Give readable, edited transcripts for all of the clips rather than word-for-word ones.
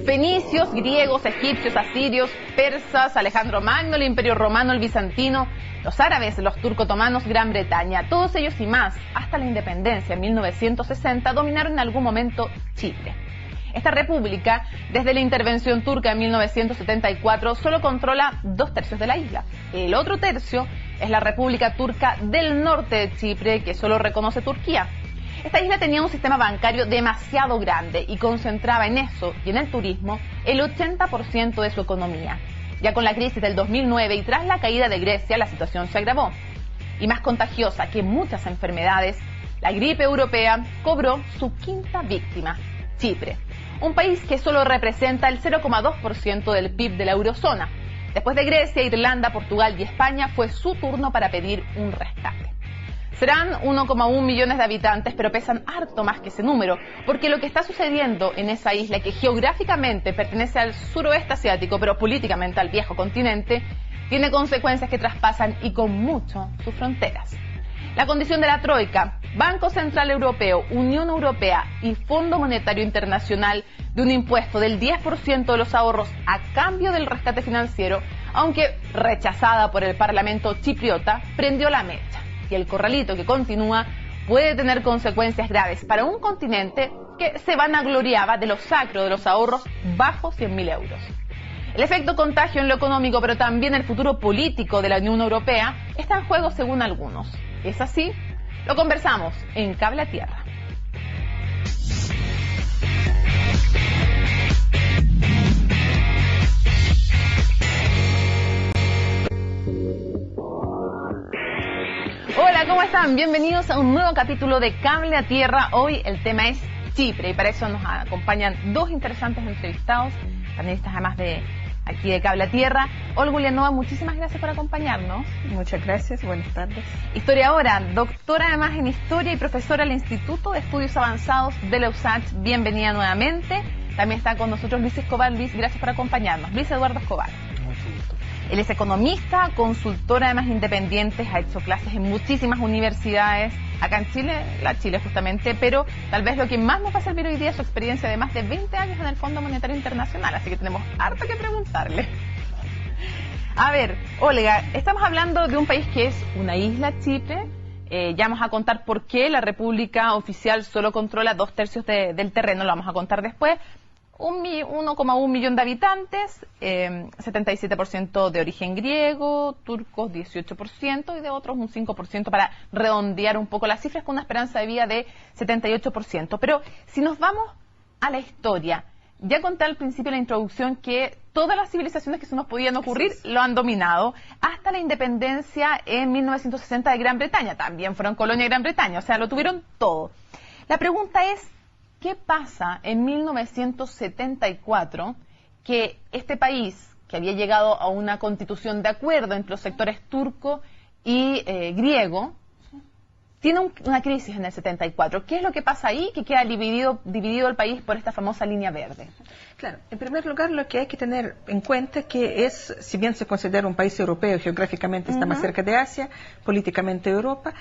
Fenicios, griegos, egipcios, asirios, persas, Alejandro Magno, el Imperio Romano, el Bizantino, los árabes, los turco-otomanos, Gran Bretaña, todos ellos y más, hasta la independencia en 1960, dominaron en algún momento Chipre. Esta república, desde la intervención turca en 1974, solo controla 2/3 de la isla. El otro tercio es la República Turca del Norte de Chipre, que solo reconoce Turquía. Esta isla tenía un sistema bancario demasiado grande y concentraba en eso y en el turismo el 80% de su economía. Ya con la crisis del 2009 y tras la caída de Grecia, la situación se agravó. Y más contagiosa que muchas enfermedades, la gripe europea cobró su quinta víctima, Chipre. Un país que solo representa el 0,2% del PIB de la eurozona. Después de Grecia, Irlanda, Portugal y España, fue su turno para pedir un rescate. Serán 1,1 millones de habitantes, pero pesan harto más que ese número, porque lo que está sucediendo en esa isla, que geográficamente pertenece al suroeste asiático, pero políticamente al viejo continente, tiene consecuencias que traspasan y con mucho sus fronteras. La condición de la Troika, Banco Central Europeo, Unión Europea y Fondo Monetario Internacional de un impuesto del 10% de los ahorros a cambio del rescate financiero, aunque rechazada por el Parlamento chipriota, prendió la mecha. Y el corralito que continúa puede tener consecuencias graves para un continente que se vanagloriaba de lo sacro de los ahorros bajo 100.000 euros. El efecto contagio en lo económico, pero también el futuro político de la Unión Europea, está en juego según algunos. ¿Es así? Lo conversamos en Cable a Tierra. Hola, ¿cómo están? Bienvenidos a un nuevo capítulo de Cable a Tierra. Hoy el tema es Chipre y para eso nos acompañan dos interesantes entrevistados, panelistas además de aquí de Cable a Tierra. Olga Ulianova, muchísimas gracias por acompañarnos. Muchas gracias, buenas tardes. Historiadora, doctora además en Historia y profesora del Instituto de Estudios Avanzados de la USACH. Bienvenida nuevamente. También está con nosotros Luis Escobar. Luis, gracias por acompañarnos. Luis Eduardo Escobar. Mucho gusto. Él es economista, consultor además independiente, ha hecho clases en muchísimas universidades, acá en Chile, la Chile justamente, pero tal vez lo que más nos va a servir hoy día es su experiencia de más de 20 años en el Fondo Monetario Internacional, así que tenemos harto que preguntarle. A ver, Olga, estamos hablando de un país que es una isla, Chipre. Ya vamos a contar por qué la República Oficial solo controla 2/3 del terreno, lo vamos a contar después. 1,1 millón de habitantes, 77% de origen griego, turcos 18% y de otros un 5% para redondear un poco las cifras con una esperanza de vida de 78%. Pero si nos vamos a la historia, ya conté al principio de la introducción que todas las civilizaciones que se nos podían ocurrir lo han dominado, hasta la independencia en 1960 de Gran Bretaña. También fueron colonia de Gran Bretaña, o sea, lo tuvieron todo. La pregunta es, ¿qué pasa en 1974 que este país, que había llegado a una constitución de acuerdo entre los sectores turco y griego, tiene una crisis en el 74? ¿Qué es lo que pasa ahí que queda dividido el país por esta famosa línea verde? Claro, en primer lugar lo que hay que tener en cuenta que es, si bien se considera un país europeo, geográficamente está más cerca de Asia, políticamente Europa,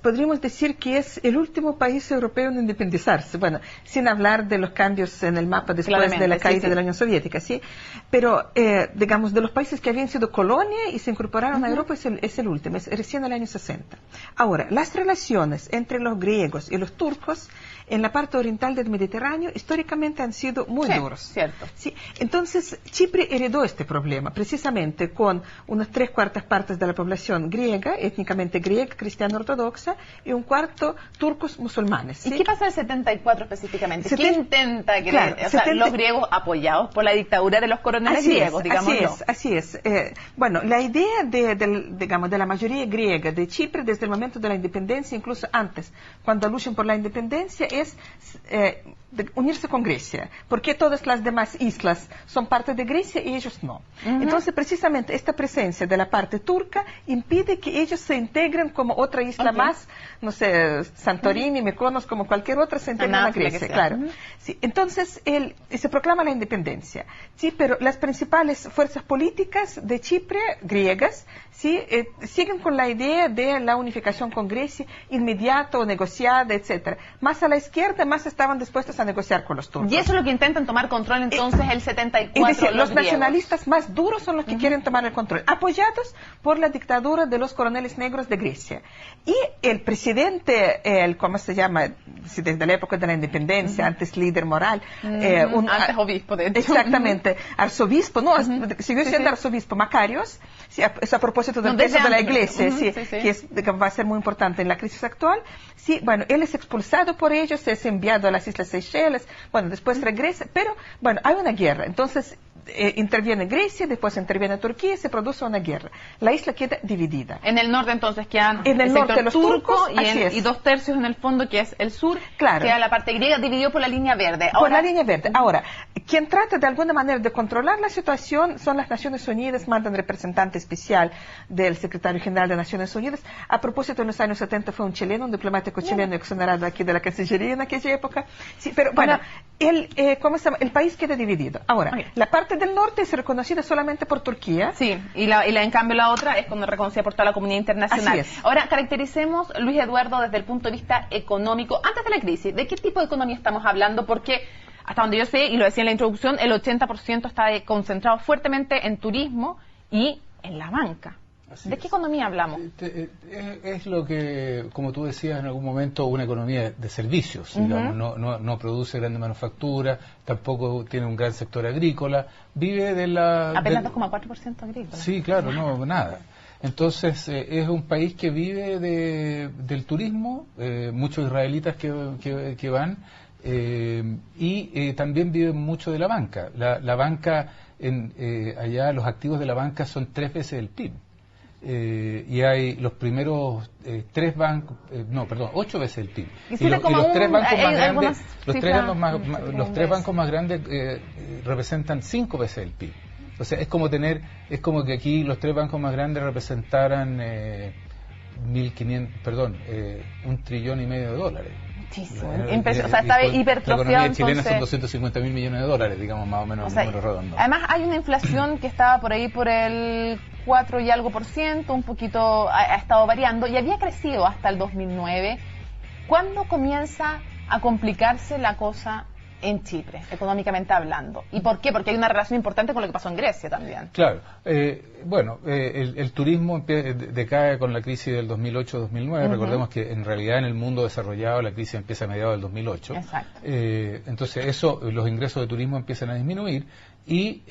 podríamos decir que es el último país europeo en independizarse, bueno, sin hablar de los cambios en el mapa después de la caída de la Unión Soviética, ¿sí? Pero, digamos, de los países que habían sido colonia y se incorporaron a Europa es el último, es recién el año 60. Ahora, las relaciones entre los griegos y los turcos en la parte oriental del Mediterráneo históricamente han sido muy duros. Cierto. Sí, entonces Chipre heredó este problema precisamente con unas 3/4 partes de la población griega, étnicamente griega, cristiana ortodoxa, y un cuarto turcos musulmanes. ¿Sí? ¿Y qué pasa en el 74 específicamente? ¿Qué intenta que los griegos apoyados por la dictadura de los coroneles griegos, digámoslo? Así es. Bueno, la idea de la mayoría griega de Chipre desde el momento de la independencia, incluso antes, cuando luchan por la independencia, es de unirse con Grecia, porque todas las demás islas son parte de Grecia y ellos no. Entonces, precisamente, esta presencia de la parte turca impide que ellos se integren como otra isla más, no sé, Santorini, Mykonos, como cualquier otra, se integran a Grecia, claro. Sí, entonces, se proclama la independencia, sí, pero las principales fuerzas políticas de Chipre, griegas, sí, siguen con la idea de la unificación con Grecia Grecia, inmediata o negociada, etcétera. Más a la izquierda, más estaban dispuestos a negociar con los turcos. Y eso es lo que intentan tomar control entonces el 74. Es decir, los griegos. nacionalistas más duros son los que quieren tomar el control, apoyados por la dictadura de los coroneles negros de Grecia. Y el presidente, ¿cómo se llama? Desde la época de la independencia, antes líder moral. Antes obispo, de hecho. Exactamente. Arzobispo, no, siguió siendo arzobispo, Macarios. Sí, eso a propósito del peso de la iglesia, que va a ser muy importante en la crisis actual. Sí, bueno, él es expulsado por ellos, es enviado a las Islas Seychelles, bueno, después regresa, pero, bueno, hay una guerra. Entonces, interviene Grecia, después interviene Turquía y se produce una guerra. La isla queda dividida. En el norte entonces quedan en el norte los turcos y 2/3 en el fondo que es el sur, claro. Queda la parte griega dividido por la línea verde. Por la línea verde. Ahora, quien trata de alguna manera de controlar la situación son las Naciones Unidas, mandan representante especial del secretario general de Naciones Unidas. A propósito, en los años 70 fue un chileno, un diplomático chileno exonerado aquí de la Cancillería en aquella época. Sí, pero bueno, el país queda dividido. Ahora, la parte del norte es reconocida solamente por Turquía. Sí, y en cambio la otra es como reconocida por toda la comunidad internacional. Así es. Ahora, caractericemos, Luis Eduardo, desde el punto de vista económico, antes de la crisis, ¿de qué tipo de economía estamos hablando? Porque, hasta donde yo sé, y lo decía en la introducción, el 80% está concentrado fuertemente en turismo y en la banca. ¿De qué economía hablamos? Es lo que, como tú decías en algún momento, una economía de servicios, digamos, no produce grandes manufacturas, tampoco tiene un gran sector agrícola, vive de la... Apenas 2,4% agrícola. Sí, claro, no, nada. Entonces, es un país que vive del turismo, muchos israelitas que van, y también vive mucho de la banca. La banca, allá los activos de la banca son 3 veces el PIB. Y hay los primeros 8 veces el PIB. Y los 3 bancos más grandes, los tres bancos más grandes representan 5 veces el PIB. O sea, es como que aquí los 3 bancos más grandes representaran $1.500 trillón de dólares. Muchísimo. O sea, está hipertrofiado. La economía chilena son 250.000 millones de dólares, digamos, más o menos, un número redondo. Además, hay una inflación que estaba por ahí por el 4 y algo %, un poquito ha estado variando y había crecido hasta el 2009. ¿Cuándo comienza a complicarse la cosa en Chipre, económicamente hablando? ¿Y por qué? Porque hay una relación importante con lo que pasó en Grecia también. Claro. El turismo decae con la crisis del 2008-2009. Recordemos que en realidad en el mundo desarrollado la crisis empieza a mediados del 2008. Exacto. Entonces los ingresos de turismo empiezan a disminuir y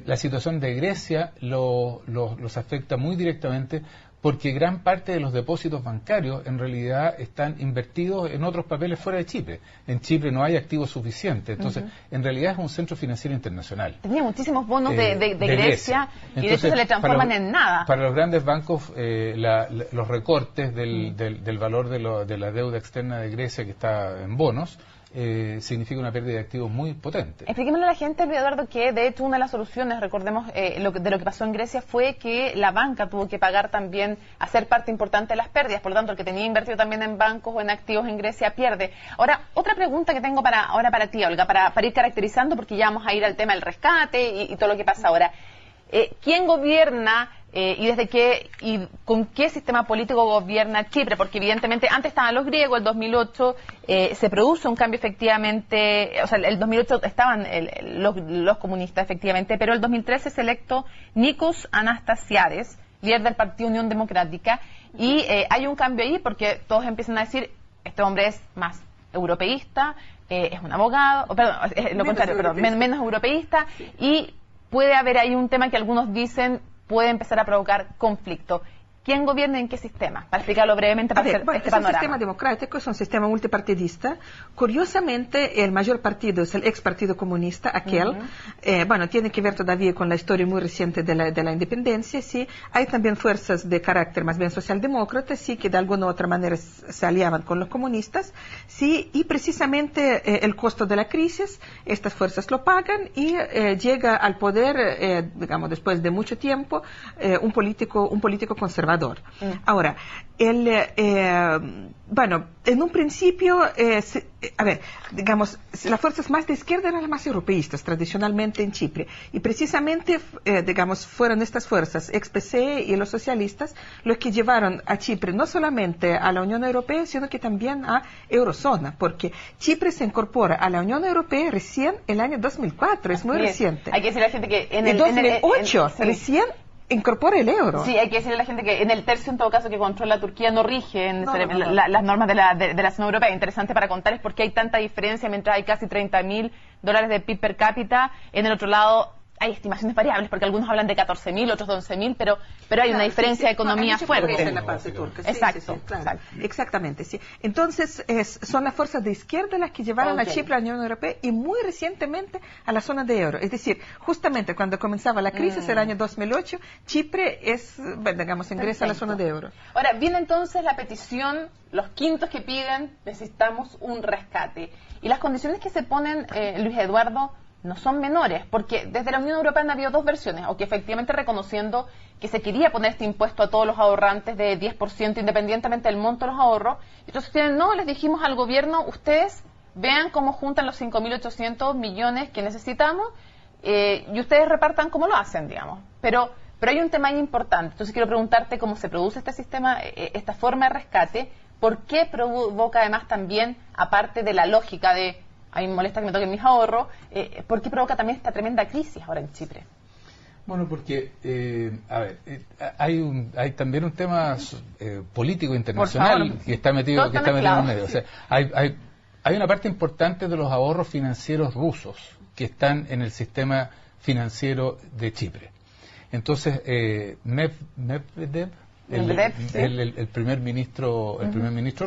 la situación de Grecia los afecta muy directamente, porque gran parte de los depósitos bancarios en realidad están invertidos en otros papeles fuera de Chipre. En Chipre no hay activos suficientes, entonces en realidad es un centro financiero internacional. Tenía muchísimos bonos de Grecia y de hecho se le transforman en nada. Para los grandes bancos los recortes del valor de la deuda externa de Grecia, que está en bonos, significa una pérdida de activos muy potente. Expliquémosle a la gente, Eduardo, que de hecho una de las soluciones, recordemos, de lo que pasó en Grecia fue que la banca tuvo que pagar también, hacer parte importante de las pérdidas, por lo tanto el que tenía invertido también en bancos o en activos en Grecia pierde. Ahora, otra pregunta que tengo para ti, Olga, para ir caracterizando, porque ya vamos a ir al tema del rescate y todo lo que pasa ahora. ¿Quién gobierna y con qué sistema político gobierna Chipre? Porque evidentemente antes estaban los griegos, el 2008 se produce un cambio efectivamente, o sea, el 2008 estaban los comunistas efectivamente, pero el 2013 es electo Nikos Anastasiades, líder del Partido Unión Democrática, y hay un cambio ahí porque todos empiezan a decir, este hombre es más europeísta, es un abogado, menos europeísta, y puede haber ahí un tema que algunos dicen puede empezar a provocar conflicto. ¿Quién gobierna en qué sistema? Para explicarlo brevemente, para hacer este panorama. Es un sistema democrático, es un sistema multipartidista. Curiosamente, el mayor partido es el ex Partido Comunista, aquel. Tiene que ver todavía con la historia muy reciente de la independencia, sí. Hay también fuerzas de carácter más bien socialdemócrata, sí, que de alguna u otra manera se aliaban con los comunistas, sí. Y precisamente el costo de la crisis, estas fuerzas lo pagan y llega al poder, después de mucho tiempo, un político conservador conservador. Ahora, bueno, en un principio, digamos, las fuerzas más de izquierda eran las más europeístas tradicionalmente en Chipre, y precisamente, digamos, fueron estas fuerzas, ex-PCE y los socialistas, los que llevaron a Chipre no solamente a la Unión Europea, sino que también a Eurozona, porque Chipre se incorpora a la Unión Europea recién el año 2004, es muy reciente. Hay que decirle a la gente que en el 2008 recién incorpora el euro. Sí, hay que decirle a la gente que en el tercio, en todo caso, que controla Turquía no rigen las normas de la Unión Europea. Interesante para contarles por qué hay tanta diferencia mientras hay casi $30.000 de PIB per cápita. En el otro lado hay estimaciones variables, porque algunos hablan de 14.000, otros de 11.000, pero hay una diferencia de economía fuerte. En la parte turca. Exacto, claro. Exactamente, sí. Entonces, son las fuerzas de izquierda las que llevaron a Chipre a la Unión Europea y muy recientemente a la zona de euro. Es decir, justamente cuando comenzaba la crisis, el año 2008, Chipre digamos, ingresa a la zona de euro. Ahora, viene entonces la petición, los quintos que piden, necesitamos un rescate. Y las condiciones que se ponen, Luis Eduardo, no son menores, porque desde la Unión Europea han habido dos versiones, o que efectivamente reconociendo que se quería poner este impuesto a todos los ahorrantes de 10% independientemente del monto de los ahorros, entonces les dijimos al gobierno, ustedes vean cómo juntan los 5.800 millones que necesitamos y ustedes repartan cómo lo hacen, digamos. Pero hay un tema ahí importante, entonces quiero preguntarte cómo se produce este sistema, esta forma de rescate, por qué provoca además también, aparte de la lógica de a mí me molesta que me toquen mis ahorros, ¿por qué provoca también esta tremenda crisis ahora en Chipre? Bueno, porque, hay también un tema político internacional que está metido en el medio. O sea, hay una parte importante de los ahorros financieros rusos que están en el sistema financiero de Chipre. Entonces, Medvedev, el primer ministro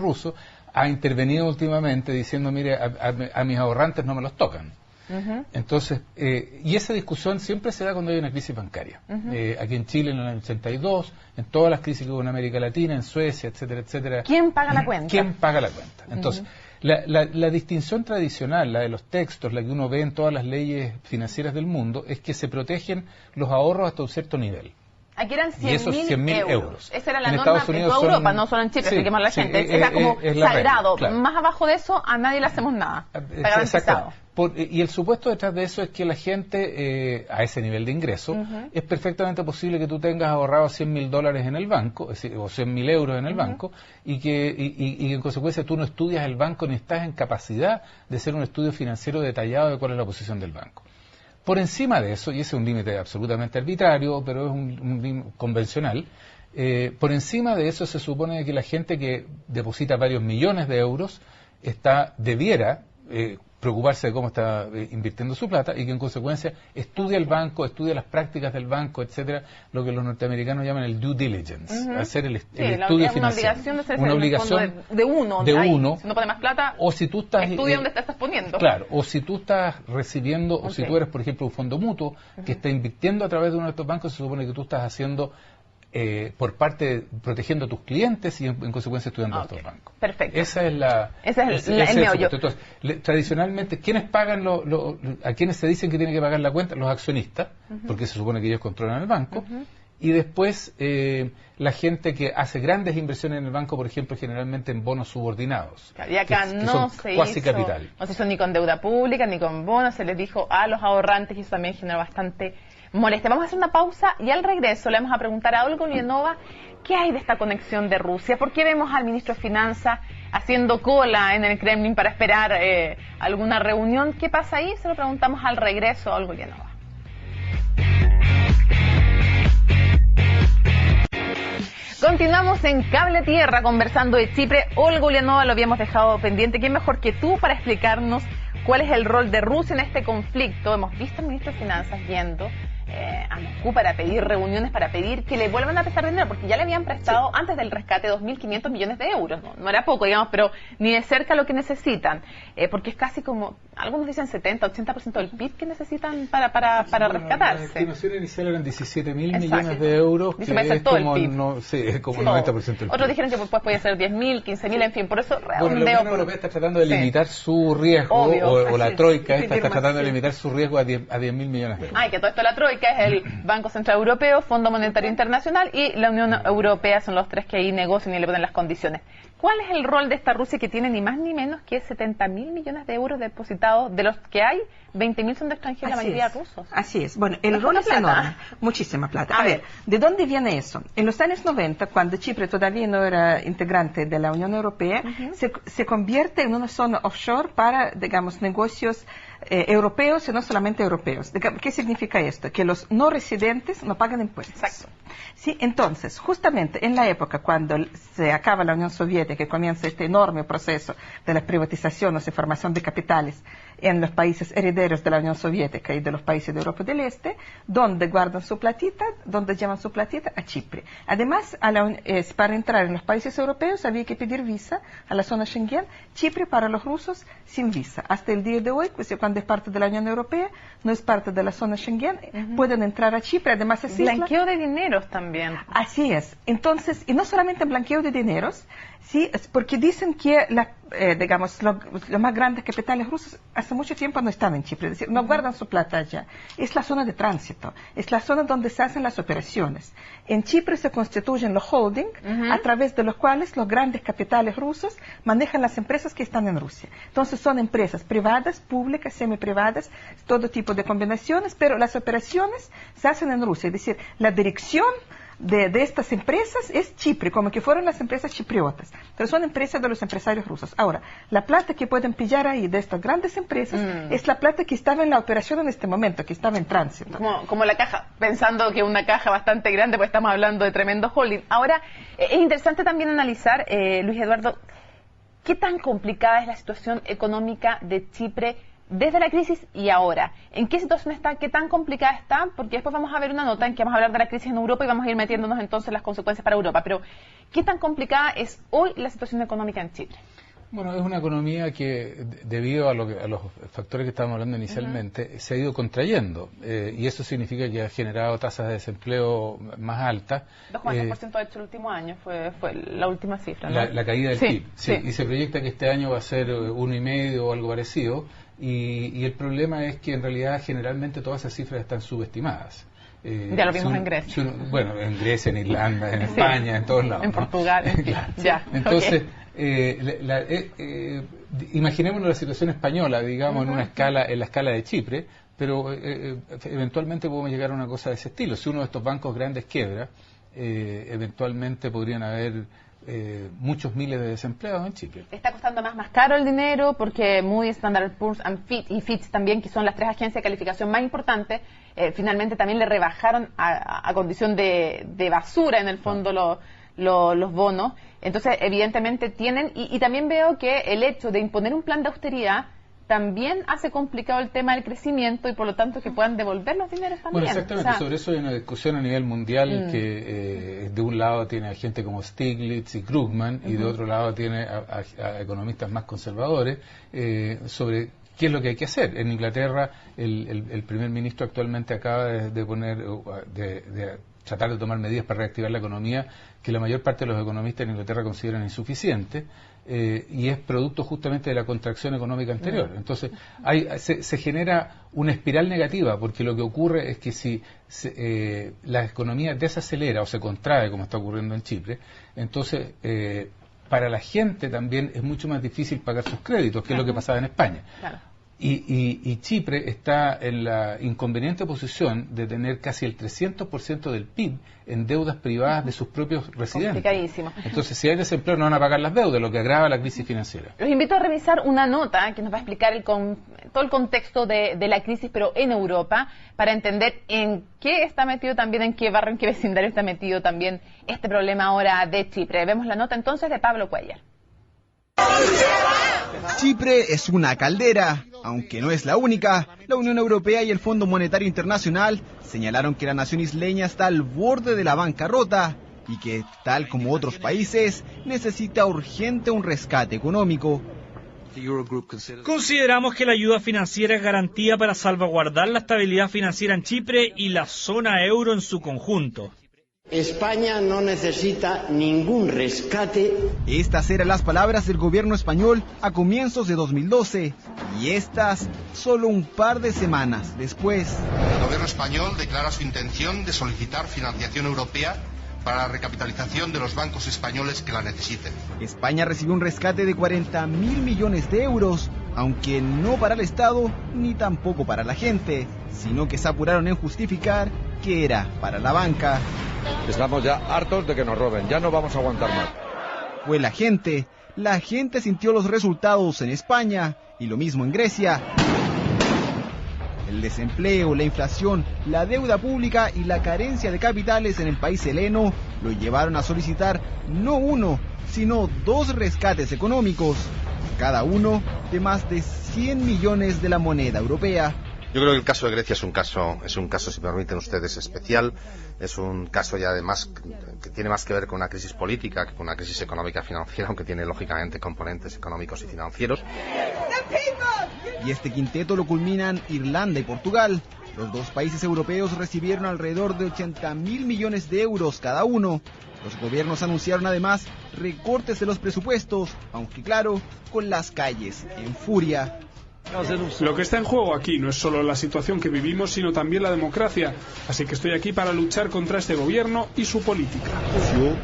ruso, ha intervenido últimamente diciendo, mire, a mis ahorrantes no me los tocan. Entonces, y esa discusión siempre se da cuando hay una crisis bancaria. Aquí en Chile en el año 82, en todas las crisis que hubo en América Latina, en Suecia, etcétera, etcétera. ¿Quién paga la cuenta? ¿Quién paga la cuenta? Entonces, la distinción tradicional, la de los textos, la que uno ve en todas las leyes financieras del mundo, es que se protegen los ahorros hasta un cierto nivel. Aquí eran 100.000 euros. Esa era la norma en toda Europa, no solo en Chipre, expliquemos a la gente. Era como sagrado. Claro. Más abajo de eso, a nadie le hacemos nada. Garantizado. Y el supuesto detrás de eso es que la gente, a ese nivel de ingreso, es perfectamente posible que tú tengas ahorrado $100.000 en el banco, o 100.000 euros en el banco, y que en consecuencia tú no estudias el banco ni estás en capacidad de hacer un estudio financiero detallado de cuál es la posición del banco. Por encima de eso, y ese es un límite absolutamente arbitrario, pero es un límite convencional, por encima de eso se supone que la gente que deposita varios millones de euros debiera preocuparse de cómo está invirtiendo su plata y que en consecuencia estudia el banco, estudia las prácticas del banco, etcétera, lo que los norteamericanos llaman el due diligence, hacer el estudio financiero. Una obligación de uno. Si no pone más plata, o si tú estás, estudia dónde te estás poniendo. Claro, o si tú estás recibiendo, o si tú eres, por ejemplo, un fondo mutuo que está invirtiendo a través de uno de estos bancos, se supone que tú estás haciendo protegiendo a tus clientes y en consecuencia estudiando a estos bancos. Perfecto. Ese es el meollo. Entonces, tradicionalmente, ¿quiénes pagan a quienes se dicen que tienen que pagar la cuenta? Los accionistas, porque se supone que ellos controlan el banco. Y después, la gente que hace grandes inversiones en el banco, por ejemplo, generalmente en bonos subordinados. Y acá no se hizo ni con deuda pública, ni con bonos, se les dijo a los ahorrantes y eso también generó bastante molestia. Vamos a hacer una pausa y al regreso le vamos a preguntar a Olga Ulianova qué hay de esta conexión de Rusia. ¿Por qué vemos al ministro de Finanzas haciendo cola en el Kremlin para esperar alguna reunión? ¿Qué pasa ahí? Se lo preguntamos al regreso a Olga Ulianova. Continuamos en Cable Tierra conversando de Chipre. Olga Ulianova, lo habíamos dejado pendiente. ¿Quién mejor que tú para explicarnos cuál es el rol de Rusia en este conflicto? Hemos visto al ministro de Finanzas yendo a Moscú para pedir reuniones, para pedir que le vuelvan a prestar dinero, porque ya le habían prestado antes del rescate 2.500 millones de euros. No era poco, digamos, pero ni de cerca lo que necesitan, porque es casi como, algunos dicen 70-80% del PIB que necesitan para rescatarse. La estimación inicial eran 17.000 millones de euros, que es como, como 90% del PIB. Otros dijeron que después podía ser 10.000, 15.000, en fin, por eso redondeo. Bueno, la Unión Europea está tratando de limitar su riesgo, o la Troika está tratando de limitar su riesgo a 10.000 millones de euros. Que todo esto la Troika Troika es el Banco Central Europeo, Fondo Monetario Internacional y la Unión Europea, son los tres que ahí negocian y le ponen las condiciones. ¿Cuál es el rol de esta Rusia que tiene ni más ni menos que 70.000 millones de euros depositados, de los que hay, 20.000 son de extranjeros, la mayoría rusos? Así es. Bueno, el rol es enorme, muchísima plata. A ver, ¿de dónde viene eso? En los años 90, cuando Chipre todavía no era integrante de la Unión Europea, se convierte en una zona offshore para, digamos, negocios europeos y no solamente europeos. ¿Qué significa esto? Que los no residentes no pagan impuestos. Exacto. Sí, entonces, justamente en la época cuando se acaba la Unión Soviética, que comienza este enorme proceso de la privatización o de formación de capitales en los países herederos de la Unión Soviética y de los países de Europa del Este, donde guardan su platita, donde llevan su platita a Chipre. Además, para entrar en los países europeos había que pedir visa a la zona Schengen. Chipre para los rusos sin visa. Hasta el día de hoy, pues, cuando es parte de la Unión Europea, no es parte de la zona Schengen, pueden entrar a Chipre. Además, es blanqueo de dineros también. Así es. Entonces, y no solamente blanqueo de dineros, sí, es porque dicen que digamos, los más grandes capitales rusos hace mucho tiempo no están en Chipre, es decir, no guardan su plata allá. Es la zona de tránsito, es la zona donde se hacen las operaciones. En Chipre se constituyen los holdings, a través de los cuales los grandes capitales rusos manejan las empresas que están en Rusia. Entonces son empresas privadas, públicas, semiprivadas, todo tipo de combinaciones, pero las operaciones se hacen en Rusia, es decir, la dirección de estas empresas es Chipre, como que fueron las empresas chipriotas, pero son empresas de los empresarios rusos. Ahora, la plata que pueden pillar ahí de estas grandes empresas es la plata que estaba en la operación en este momento, que estaba en tránsito. Como la caja, pensando que una caja bastante grande, pues estamos hablando de tremendo holding. Ahora, es interesante también analizar, Luis Eduardo, qué tan complicada es la situación económica de Chipre desde la crisis y ahora. ¿En qué situación está? ¿Qué tan complicada está? Porque después vamos a ver una nota en que vamos a hablar de la crisis en Europa y vamos a ir metiéndonos entonces en las consecuencias para Europa. Pero, ¿qué tan complicada es hoy la situación económica en Chipre? Bueno, es una economía que, debido a los factores que estábamos hablando inicialmente, se ha ido contrayendo. Y eso significa que ha generado tasas de desempleo más altas. 2,6% de hecho el último año, fue la última cifra, ¿no? La caída del PIB, sí. Y se proyecta que este año va a ser 1,5 o algo parecido. Y el problema es que en realidad generalmente todas esas cifras están subestimadas. Ya lo vimos en Grecia. Bueno, en Grecia, en Irlanda, en España, en todos lados. En Portugal. Claro. Ya. Entonces, imaginémonos la situación española, digamos, en la escala de Chipre, pero eventualmente podemos llegar a una cosa de ese estilo. Si uno de estos bancos grandes quiebra, eventualmente podrían haber muchos miles de desempleados en Chipre. Está costando más caro el dinero porque Moody's, Standard & Poor's y Fitch también, que son las tres agencias de calificación más importantes, finalmente también le rebajaron a condición de basura en el fondo los bonos. Entonces evidentemente tienen, y también veo que el hecho de imponer un plan de austeridad también hace complicado el tema del crecimiento y por lo tanto que puedan devolver los dineros también. Bueno, exactamente, sobre eso hay una discusión a nivel mundial que de un lado tiene a gente como Stiglitz y Krugman y de otro lado tiene a economistas más conservadores sobre qué es lo que hay que hacer. En Inglaterra el primer ministro actualmente acaba de tratar de tomar medidas para reactivar la economía que la mayor parte de los economistas en Inglaterra consideran insuficientes. Y es producto justamente de la contracción económica anterior. Entonces, se genera una espiral negativa, porque lo que ocurre es que si la economía desacelera o se contrae, como está ocurriendo en Chipre, entonces para la gente también es mucho más difícil pagar sus créditos, que es lo que pasaba en España. Claro. Y Chipre está en la inconveniente posición de tener casi el 300% del PIB en deudas privadas de sus propios residentes. Complicadísimo. Entonces, si hay desempleo, no van a pagar las deudas, lo que agrava la crisis financiera. Los invito a revisar una nota que nos va a explicar todo el contexto de la crisis, pero en Europa, para entender en qué está metido también, en qué barrio, en qué vecindario está metido también este problema ahora de Chipre. Vemos la nota entonces de Pablo Cuellar. Chipre es una caldera, aunque no es la única. La Unión Europea y el Fondo Monetario Internacional señalaron que la nación isleña está al borde de la bancarrota y que, tal como otros países, necesita urgente un rescate económico. Consideramos que la ayuda financiera es garantía para salvaguardar la estabilidad financiera en Chipre y la zona euro en su conjunto. España no necesita ningún rescate. Estas eran las palabras del gobierno español a comienzos de 2012 y estas solo un par de semanas después. El gobierno español declara su intención de solicitar financiación europea para la recapitalización de los bancos españoles que la necesiten. España recibió un rescate de 40.000 millones de euros, aunque no para el Estado ni tampoco para la gente, sino que se apuraron en justificar que era para la banca. Estamos ya hartos de que nos roben, ya no vamos a aguantar más. Fue la gente sintió los resultados en España y lo mismo en Grecia. El desempleo, la inflación, la deuda pública y la carencia de capitales en el país heleno lo llevaron a solicitar no uno, sino 2 rescates económicos, cada uno de más de 100 millones de la moneda europea. Yo creo que el caso de Grecia es un caso, si me permiten ustedes, especial. Es un caso ya además que tiene más que ver con una crisis política que con una crisis económica y financiera, aunque tiene lógicamente componentes económicos y financieros. Y este quinteto lo culminan Irlanda y Portugal. Los 2 países europeos recibieron alrededor de 80.000 millones de euros cada uno. Los gobiernos anunciaron además recortes de los presupuestos, aunque claro, con las calles en furia. Lo que está en juego aquí no es solo la situación que vivimos, sino también la democracia. Así que estoy aquí para luchar contra este gobierno y su política.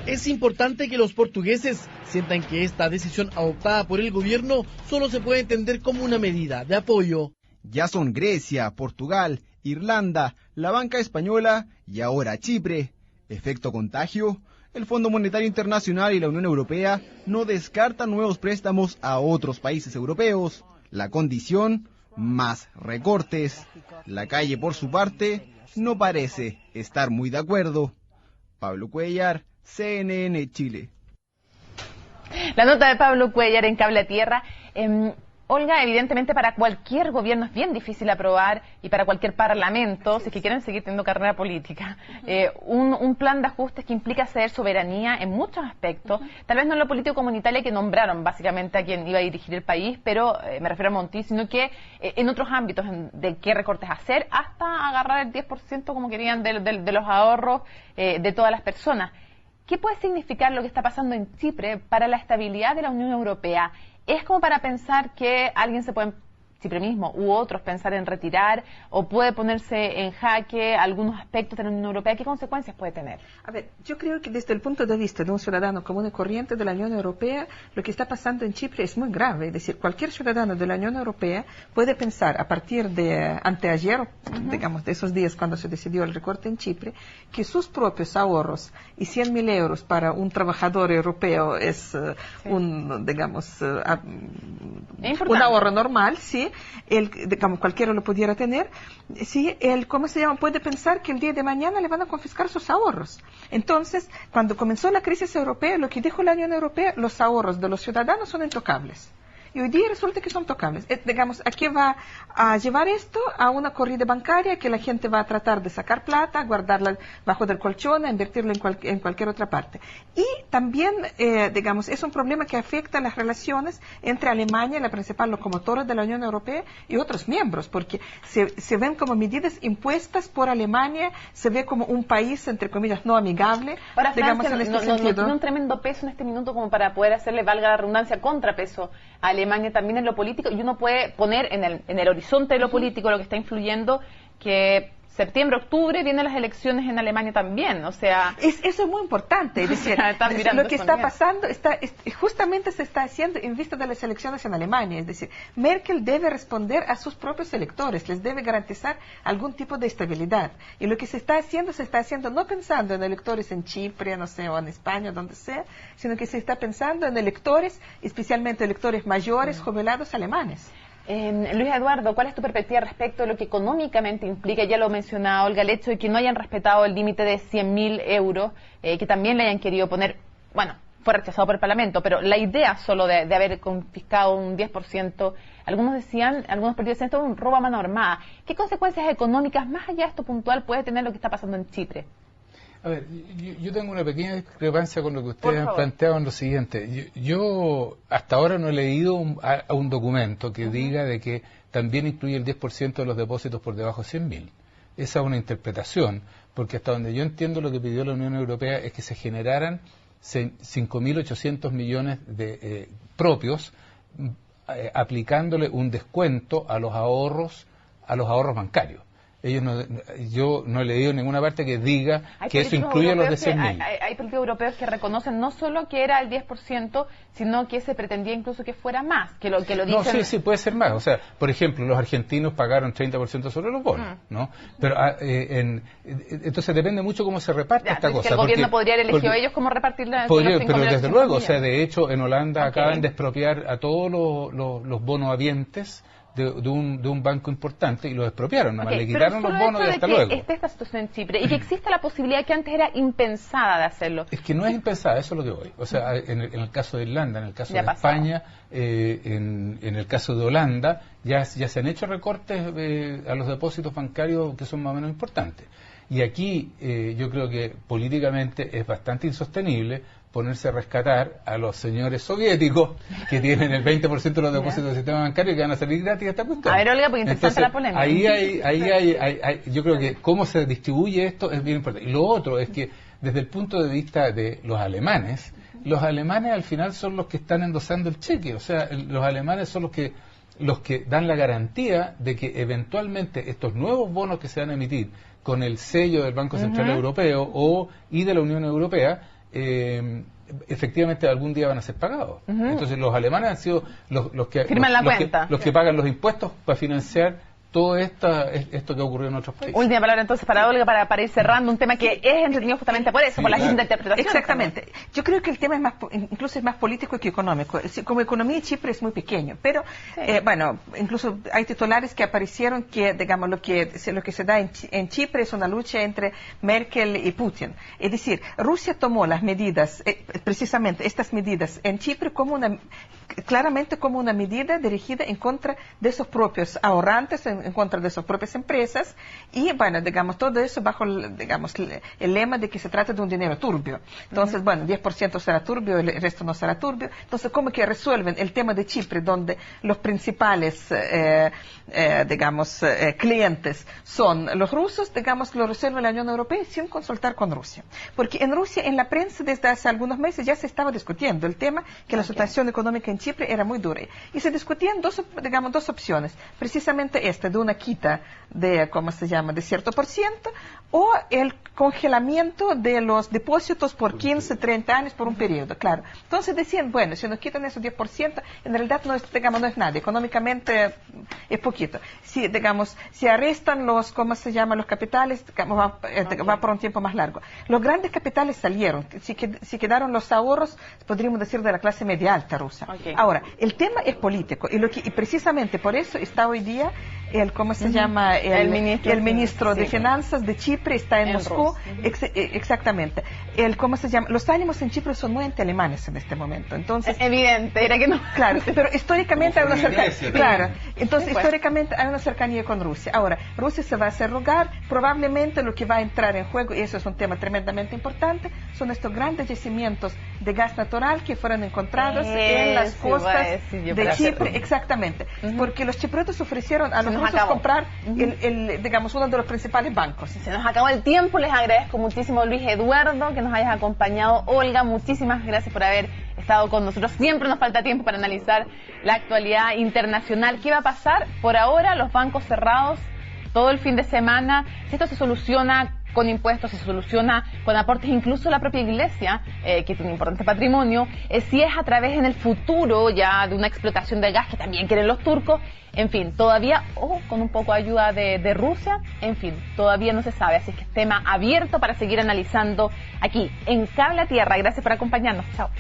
Es importante que los portugueses sientan que esta decisión adoptada por el gobierno solo se puede entender como una medida de apoyo. Ya son Grecia, Portugal, Irlanda, la banca española y ahora Chipre. ¿Efecto contagio? El Fondo Monetario Internacional y la Unión Europea no descartan nuevos préstamos a otros países europeos. La condición, más recortes. La calle, por su parte, no parece estar muy de acuerdo. Pablo Cuellar, CNN Chile. La nota de Pablo Cuellar en Cable a Tierra. Olga, evidentemente para cualquier gobierno es bien difícil aprobar, y para cualquier parlamento, si es que quieren seguir teniendo carrera política, un plan de ajustes que implica ceder soberanía en muchos aspectos, tal vez no en lo político comunitario, que nombraron básicamente a quien iba a dirigir el país, pero me refiero a Monti, sino que en otros ámbitos de qué recortes hacer, hasta agarrar el 10% como querían de los ahorros de todas las personas. ¿Qué puede significar lo que está pasando en Chipre para la estabilidad de la Unión Europea? ¿Es como para pensar que alguien se puede, Chipre mismo u otros, pensar en retirar, o puede ponerse en jaque algunos aspectos de la Unión Europea? ¿Qué consecuencias puede tener? A ver, yo creo que desde el punto de vista de un ciudadano común y corriente de la Unión Europea, lo que está pasando en Chipre es muy grave. Es decir, cualquier ciudadano de la Unión Europea puede pensar a partir de anteayer, digamos, de esos días cuando se decidió el recorte en Chipre, que sus propios ahorros y 100.000 euros para un trabajador europeo es digamos, un ahorro normal, sí. Digamos, cualquiera lo pudiera tener, sí, ¿cómo se llama? Puede pensar que el día de mañana le van a confiscar sus ahorros. Entonces, cuando comenzó la crisis europea, lo que dijo la Unión Europea, los ahorros de los ciudadanos son intocables. Y hoy día resulta que son tocables. Digamos, ¿a qué va a llevar esto? A una corrida bancaria que la gente va a tratar de sacar plata, guardarla bajo del colchón, a invertirla en cualquier otra parte. Y también, digamos, es un problema que afecta las relaciones entre Alemania, la principal locomotora de la Unión Europea, y otros miembros, porque se ven como medidas impuestas por Alemania, se ve como un país, entre comillas, no amigable. Ahora, digamos, Francia en este sentido. no tiene un tremendo peso en este minuto como para poder hacerle, valga la redundancia, contrapeso a Alemania también en lo político, y uno puede poner en el horizonte de lo político lo que está influyendo, que septiembre, octubre vienen las elecciones en Alemania también, o sea... Eso es muy importante, es decir, lo que está pasando, justamente se está haciendo en vista de las elecciones en Alemania, es decir, Merkel debe responder a sus propios electores, les debe garantizar algún tipo de estabilidad, y lo que se está haciendo no pensando en electores en Chipre, no sé, o en España, donde sea, sino que se está pensando en electores, especialmente electores mayores, jubilados alemanes. Luis Eduardo, ¿cuál es tu perspectiva respecto de lo que económicamente implica? Ya lo mencionaba Olga, el hecho de que no hayan respetado el límite de 100.000 euros, que también le hayan querido poner, bueno, fue rechazado por el Parlamento, pero la idea solo de haber confiscado un 10%, algunos partidos decían esto es un robo a mano armada. ¿Qué consecuencias económicas, más allá de esto puntual, puede tener lo que está pasando en Chipre? A ver, yo tengo una pequeña discrepancia con lo que ustedes han planteado en lo siguiente. Yo hasta ahora no he leído un documento que diga de que también incluye el 10% de los depósitos por debajo de 100.000. esa es una interpretación, porque hasta donde yo entiendo lo que pidió la Unión Europea es que se generaran 5.800 millones de propios, aplicándole un descuento a los ahorros bancarios. Yo no he leído en ninguna parte que diga que eso incluye a los de 100.000. Hay políticos europeos que reconocen no solo que era el 10%, sino que se pretendía incluso que fuera más, que lo dicen... No, sí, puede ser más. O sea, por ejemplo, los argentinos pagaron 30% sobre los bonos, ¿no? Pero entonces depende mucho cómo se reparte esta cosa. Que el gobierno podría haber elegido a ellos cómo repartirla. Podría, pero desde luego, o sea, de hecho, en Holanda acaban de expropiar a todos los bonohabientes de un banco importante y los expropiaron, nomás le quitaron los bonos y hasta luego. Esté esta situación en Chipre y que existe la posibilidad que antes era impensada de hacerlo. Es que no es impensada, eso es lo que voy. O sea, en el caso de Irlanda, en el caso de España, en el caso de Holanda, ya se han hecho recortes a los depósitos bancarios que son más o menos importantes. Y aquí yo creo que políticamente es bastante insostenible ponerse a rescatar a los señores soviéticos que tienen el 20% de los depósitos del sistema bancario y que van a salir gratis a esta cuestión. A ver, Olga, porque interesante la polémica. Yo creo que cómo se distribuye esto es bien importante. Y lo otro es que desde el punto de vista de los alemanes al final son los que están endosando el cheque. O sea, los alemanes son los que dan la garantía de que eventualmente estos nuevos bonos que se van a emitir con el sello del Banco Central Europeo y de la Unión Europea efectivamente algún día van a ser pagados. Entonces los alemanes han sido los que pagan los impuestos para financiar todo esto que ocurrió en otros países. Última palabra entonces para Olga, para ir cerrando un tema que es entretenido justamente por eso, por las interpretaciones. Exactamente. Yo creo que el tema incluso es más político que económico. Como economía, Chipre es muy pequeño, pero bueno, incluso hay titulares que aparecieron que, digamos, lo que se da en Chipre es una lucha entre Merkel y Putin. Es decir, Rusia tomó las medidas, precisamente estas medidas en Chipre claramente como una medida dirigida en contra de sus propios ahorrantes, en contra de sus propias empresas, y bueno, digamos, todo eso bajo el lema de que se trata de un dinero turbio. Entonces, bueno, 10% será turbio, el resto no será turbio. Entonces, ¿cómo que resuelven el tema de Chipre, donde los principales, clientes son los rusos? Lo resuelve la Unión Europea sin consultar con Rusia. Porque en Rusia, en la prensa, desde hace algunos meses ya se estaba discutiendo el tema, que la situación económica en Chipre era muy dura. Y se discutían dos opciones. Precisamente de una quita de, de cierto por ciento, o el congelamiento de los depósitos por 15, 30 años por un periodo, claro. Entonces decían, bueno, si nos quitan esos 10%, en realidad no es nada, económicamente es poquito. Si arrestan los capitales, va por un tiempo más largo. Los grandes capitales salieron, si quedaron los ahorros, podríamos decir, de la clase media alta rusa. Ahora, el tema es político, y precisamente por eso está hoy día el ministro de Finanzas de Chipre está en Moscú. Exactamente. Los ánimos en Chipre son muy anti-alemanes en este momento. Entonces, evidente, era que no. Claro, pero históricamente hay una cercanía. Claro, entonces históricamente hay una cercanía con Rusia. Ahora, Rusia se va a hacer rogar, probablemente lo que va a entrar en juego, y eso es un tema tremendamente importante, son estos grandes yacimientos de gas natural que fueron encontrados en las costas de Chipre. Exactamente, porque los chipriotas ofrecieron a los rusos comprar uno de los principales bancos. Se nos acabó el tiempo, les agradezco muchísimo, Luis Eduardo, que nos hayas acompañado. Olga, muchísimas gracias por haber estado con nosotros. Siempre nos falta tiempo para analizar la actualidad internacional. ¿Qué va a pasar? Por ahora, los bancos cerrados todo el fin de semana. Si esto se soluciona con impuestos, se soluciona con aportes, incluso la propia Iglesia, que tiene un importante patrimonio, si es a través en el futuro ya de una explotación del gas que también quieren los turcos, en fin, todavía, con un poco de ayuda de Rusia, en fin, todavía no se sabe, así que es tema abierto para seguir analizando aquí, en Cable a Tierra. Gracias por acompañarnos, chao.